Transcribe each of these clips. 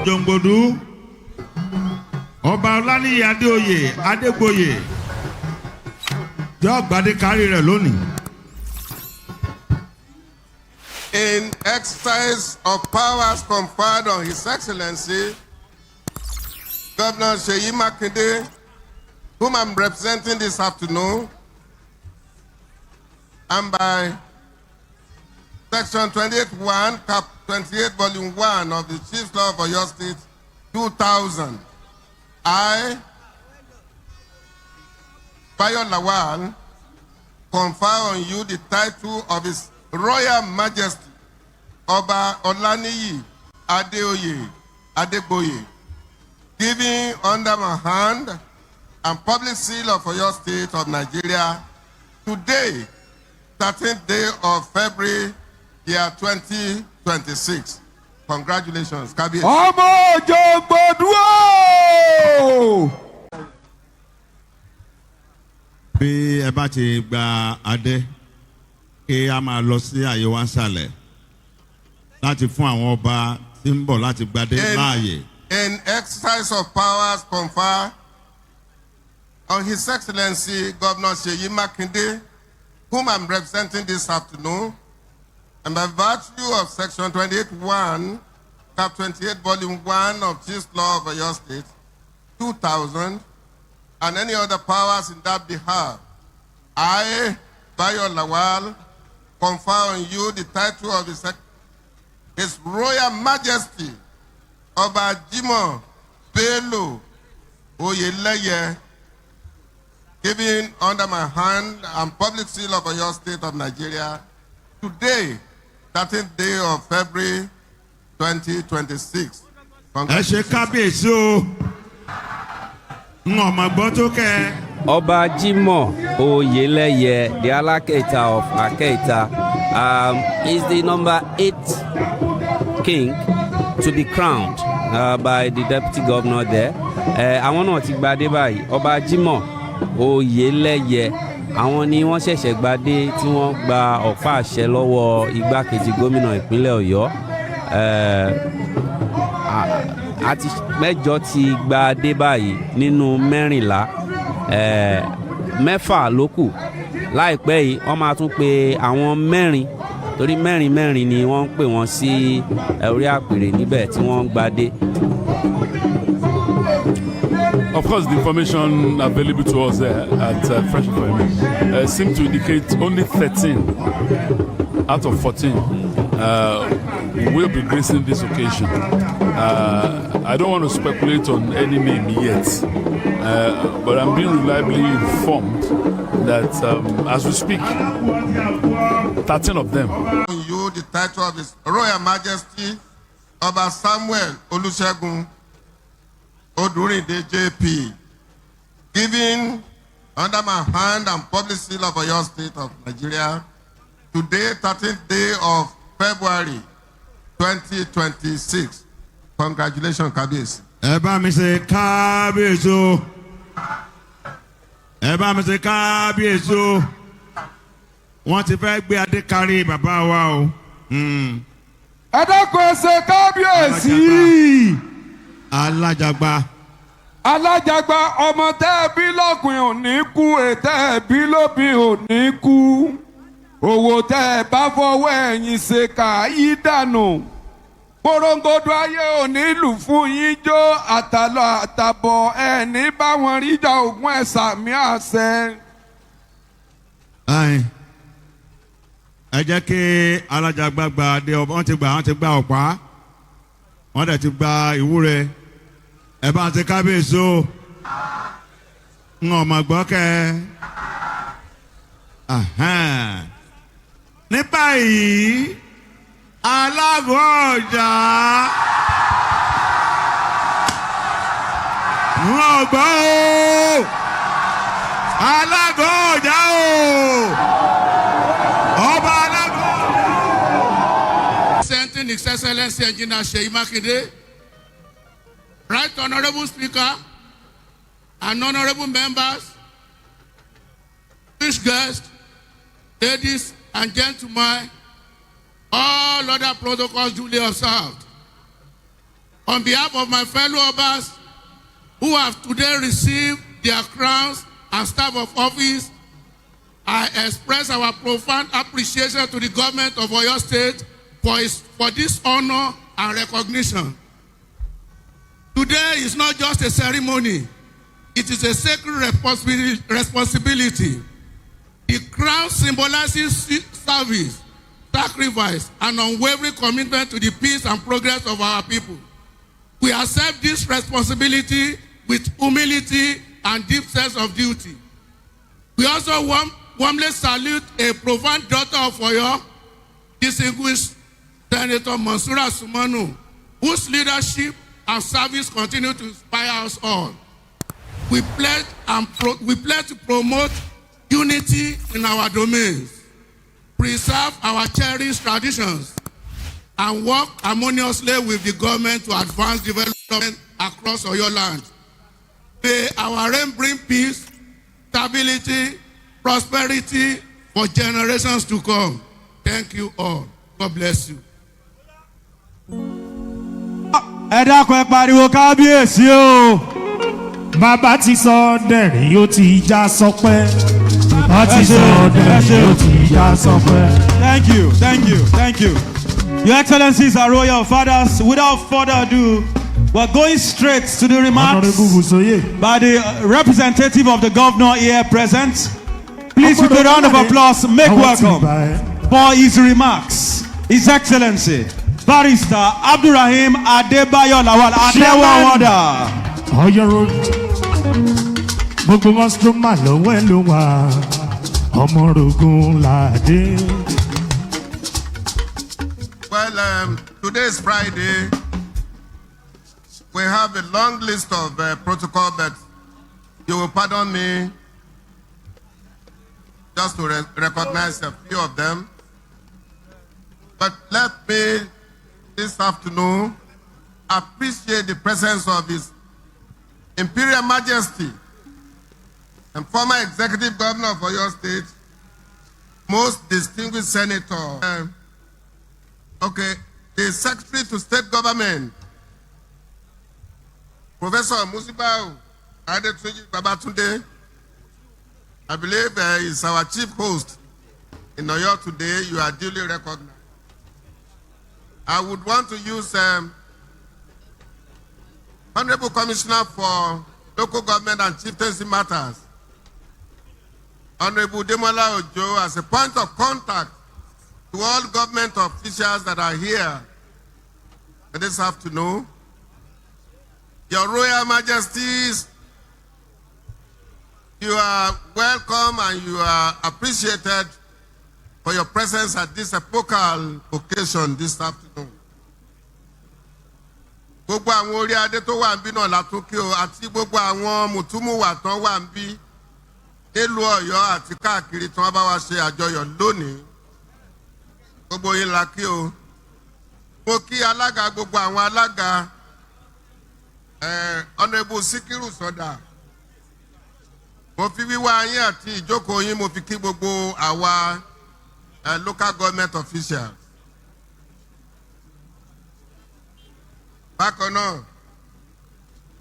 Jongbodu, Ọba Ọláníyì Adéoyè Adégbóyè, jọ́ gbadé kárí rẹ̀ lónìí. In exercise of powers conferred on His Excellency, Governor Seyi Makinde, whom I'm representing this afternoon, and by Section 28(1), Cap 28, Volume 1 of the Chief Law of Oyo State, 2000, I, Bayo Lawal, confer on you the title of His Royal Majesty, Oba Olaniyi Adeoye Adegboye, giving under my hand and public seal of Oyo State of Nigeria today, 13th day of February, year 2026. Congratulations, Kabir. Ọmọ Jongbodu. Bí ẹ bá ti gba adé, kí a máa lọ sí àyè wa nsàlẹ̀ láti fún àwọn ọba tí ń bọ̀ láti gbadé láàyè. In exercise of powers conferred on His Excellency Governor Seyi Makinde, whom I'm representing this afternoon, and by virtue of Section 28(1), Cap 28, Volume 1 of Chief Law of Oyo State, 2000, and any other powers in that behalf, I, Bayo Lawal, confer on you the title of His Royal Majesty, Oba Jimoh Bello Oyeleye, given under my hand and public seal of Oyo State of Nigeria, today, 13th day of February 2026. Ẹ ṣe kábíyèsí o, n ò mọ̀ gbọ́ tó kẹ́. Oba Jimoh Oyeleye, the Alaketa of Aketa, is the number 8 king to be crowned by the deputy governor there. Àwọn náà ti gbadé báyìí. Oba Jimoh Oyeleye, àwọn ni wọ́n ṣẹ̀ṣẹ̀ gbadé tí wọ́n gba ọ̀pá àṣẹ lọ́wọ́ igbákejì gómìnà ìpínlẹ̀ Ọ̀yọ́. Àti mẹ́jọ ti gbadé báyìí nínú 14. Mẹ́fà ló kù. Láìpẹ́ yìí wọ́n máa tún pe àwọn 4 torí 4 ni wọ́n ń pè wọ́n sí orí àpèrè níbẹ̀ tí wọ́n ń gbadé. Of course, the information available to us at Fresh FM seems to indicate only 13 out of 14 will be gracing this occasion. I don't want to speculate on any name yet, but I'm being reliably informed that as we speak, 13 of them. You the title of His Royal Majesty, Oba Samuel Olusegun Odurinde JP, given under my hand and public seal of Oyo State of Nigeria, today, 13th day of February 2026. Congratulations, Kabiyesi. Ẹ bá mi ṣe kábíyèsí o. Ẹ bá mi ṣe kábíyèsí o. Wọ́n ti fẹ́ gbé adé kárí bàbá wa o. Ẹ dákun ẹ ṣe kábíyèsí. Alájàgbá. Alájàgbá ọmọ tẹ́ ẹ bí lọ́kùnrin ò ní kú, ètẹ́ ẹ bí lóbìn ò ní kú. Owó tẹ́ ẹ bá fọwọ́ ẹ̀yìn ṣe kà í dànù. Porongodo ayé ò ní lù fún yín jó, àtàlọ́ àtàbọ̀ ẹ̀ ní báwọn ríjà ògùn ẹ̀ sàmì àṣẹ. Ẹ jẹ́ kí Alájàgbá gba adé ọba. Wọ́n ti gba ọ̀pá. Wọ́n dẹ̀ ti gba ìwúre. Ẹ bá ti kábíyèsí o. N ò mọ̀ gbọ́ kẹ́. Ní báyìí, Alágọ̀ Ọjà. N ò gbọ́ o. Alágọ̀ Ọjà o. Ọba Alágọ̀ Ọjà. Presenting His Excellency Engineer Seyi Makinde, Right Honorable Speaker and honorable members, distinguished guests, ladies and gentlemen, all other protocols duly observed. On behalf of my fellow Obas who have today received their crowns and staff of office, I express our profound appreciation to the government of Oyo State for this honor and recognition. Today is not just a ceremony, it is a sacred responsibility. The crown symbolizes service, sacrifice, and unwavering commitment to the peace and progress of our people. We accept this responsibility with humility and deep sense of duty. We also warmly salute a profound daughter of Oyo, distinguished Senator Mansura Sumanu, whose leadership and service continue to inspire us all. We pledge to promote unity in our domains, preserve our cherished traditions, and work harmoniously with the government to advance development across Oyo land. May our reign bring peace, stability, prosperity for generations to come. Thank you all. God bless you. Ẹ dákun ẹ pariwo kábíyèsí o. Bàbá ti sọ dẹ̀rìn yóò ti já sọpẹ́. Bàbá ti sọ dẹ̀rìn yóò ti já sọpẹ́. Thank you, thank you, thank you. Your Excellencies, our royal fathers, without further ado, we're going straight to the remarks by the representative of the governor here present. Please, with a round of applause, make welcome for his remarks, His Excellency, Barrister Abdurrahim Adebayo Lawal Adewawada. Oyo Road, gbogbo mọ́sítọ́mà lọ́wọ́ ẹ̀ ló wà, ọmọ orogun làdé. Well, today is Friday. We have a long list of protocol, but you will pardon me just to recognize a few of them. But let me, this afternoon, appreciate the presence of His Imperial Majesty and former Executive Governor of Oyo State, most distinguished Senator, the Secretary to State Government, Professor Musibau Adetunji Babatunde. I believe is our chief host in Oyo today. You are duly recognized. I would want to use Honorable Commissioner for Local Government and Chieftaincy Matters, Honorable Demola Ojo, as a point of contact to all government officials that are here this afternoon. Your Royal Majesties, you are welcome and you are appreciated for your presence at this epochal occasion this afternoon. Gbogbo àwọn orí adé tó wà níbí náà látúnkí o àti gbogbo àwọn mùtúmùwà tán wà níbí nílùú Ọ̀yọ́ àti káàkiri tí wọ́n bá wá ṣe àjọyọ̀ lónìí. Gbogbo yín la kí o. Mo kí alága gbogbo àwọn alága Honorable Sikiru Soda. Mo fi wíwá yín àti ìjókòó yín mo fi kí gbogbo àwa local government officials. Bákan náà,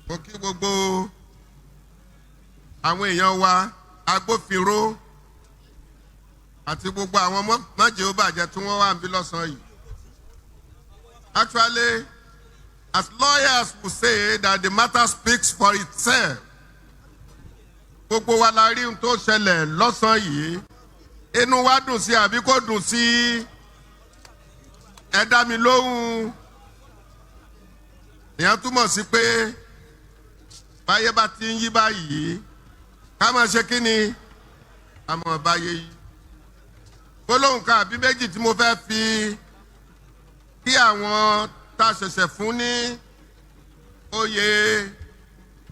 mo kí gbogbo àwọn èèyàn wa agbófinró àti gbogbo àwọn májèlé ó bàjẹ́ tí wọ́n wà níbí lọ́sàn-án yìí. Actually, as lawyers will say that the matter speaks for itself. Gbogbo wa la rí ohun tó ṣẹlẹ̀ lọ́sàn-án yìí. Inú wa dùn sí àbí kò dùn sí? Ẹ dá mi lóhùn. Ìyẹn túmọ̀ sí pé báyé bá ti ń yí báyìí, ká máa ṣe kí ni? Ká máa báyé yí. Gbólóhùn kan àbí méjì tí mo fẹ́ fi kí àwọn tá a ṣẹ̀ṣẹ̀ fún ní oyè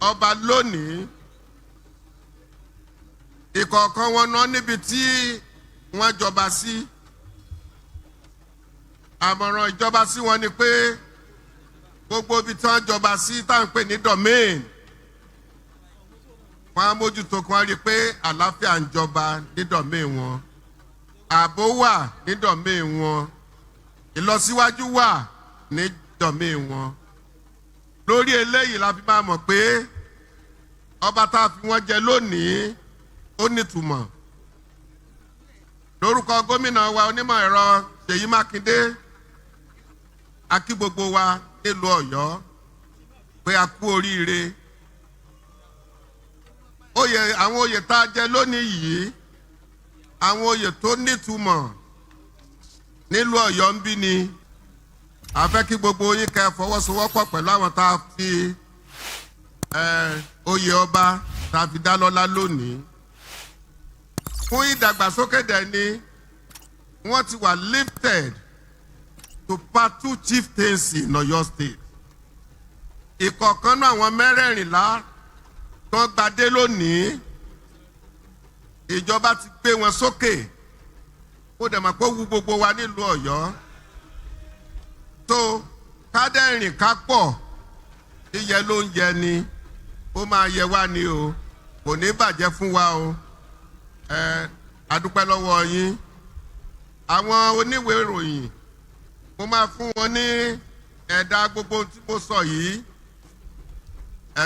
ọba lónìí. Ìkọ̀ọ̀kan wọn náà níbi tí wọ́n jọba sí. Àmọ̀ràn ìjọba sí wọn ni pé gbogbo ibi tí wọ́n jọba sí tá à ń pè ní domain. Wọ́n á mójútó kí wọ́n rí i pé àlàáfíà ń jọba ní domain wọn. Ààbò wà ní domain wọn. Ìlọsíwájú wà ní domain wọn. lórí eléyìí la fi máa mọ̀ pé ọba tá a fi wọ́n jẹ lónìí ó nítumọ̀. Lórúkọ gómìnà wa onímọ̀ ẹ̀rọ Seyi Makinde, a kí gbogbo wa nílùú Ọ̀yọ́ pé a kú oríire. Àwọn oyè tá a jẹ lónìí yìí, àwọn oyè tó nítumọ̀ nílùú Ọ̀yọ́ ń bí ni. A fẹ́ kí gbogbo yín kẹ́ fọwọ́sowọ́pọ̀ pẹ̀lú àwọn tá a fi oyè ọba tá a fi dá lọ́lá lónìí. Fún ìdàgbàsókè dẹ̀ ni wọ́n ti wà lifted to part 2 chieftaincy in Ọ̀yọ́ state. Ìkọ̀ọ̀kan náà àwọn mẹ́rẹ̀ẹ̀rìnlá tó ń gbadé lónìí, ìjọba ti gbé wọn sókè. Ó dẹ̀ mọ̀ pé ó wù gbogbo wa nílùú Ọ̀yọ́. Tó kádẹ́rìn ká pọ̀, yíyẹ ló ń yẹ ni, ó máa yẹ wá ni o, kò ní bàjẹ́ fún wa o. Adúpẹ́ lọ́wọ́ yín. Àwọn oníwèé ìròyìn, mo máa fún wọn ní ẹ̀dá gbogbo tí mo sọ yìí.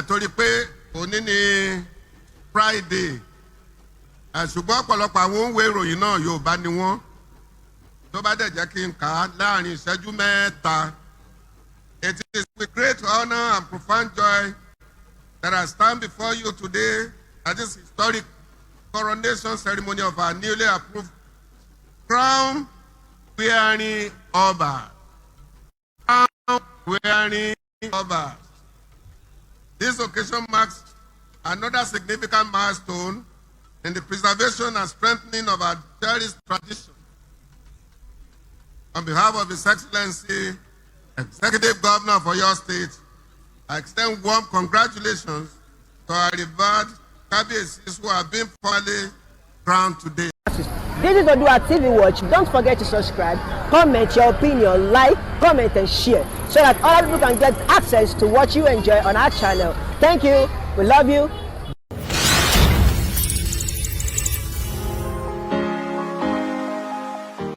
Torí pé òní ni Friday. Ṣùgbọ́n ọ̀pọ̀lọpọ̀ àwọn òǹwèé ìròyìn náà Yorùbá ni wọ́n. Tó bá dẹ̀ jẹ́ kí n kà á láàrin ìṣẹ́jú mẹ́ta. It is with great honor and profound joy that I stand before you today at this historic coronation ceremony of our newly approved crown wearing Obas. Crown wearing Obas. This occasion marks another significant milestone in the preservation and strengthening of our cherished tradition. On behalf of His Excellency, Executive Governor of Oyo State, I extend warm congratulations to our revered Kabiyesis who have been formally crowned today. This is ODUA TV Watch. Don't forget to subscribe, comment your opinion, like, comment and share so that other people can get access to what you enjoy on our channel. Thank you. We love you.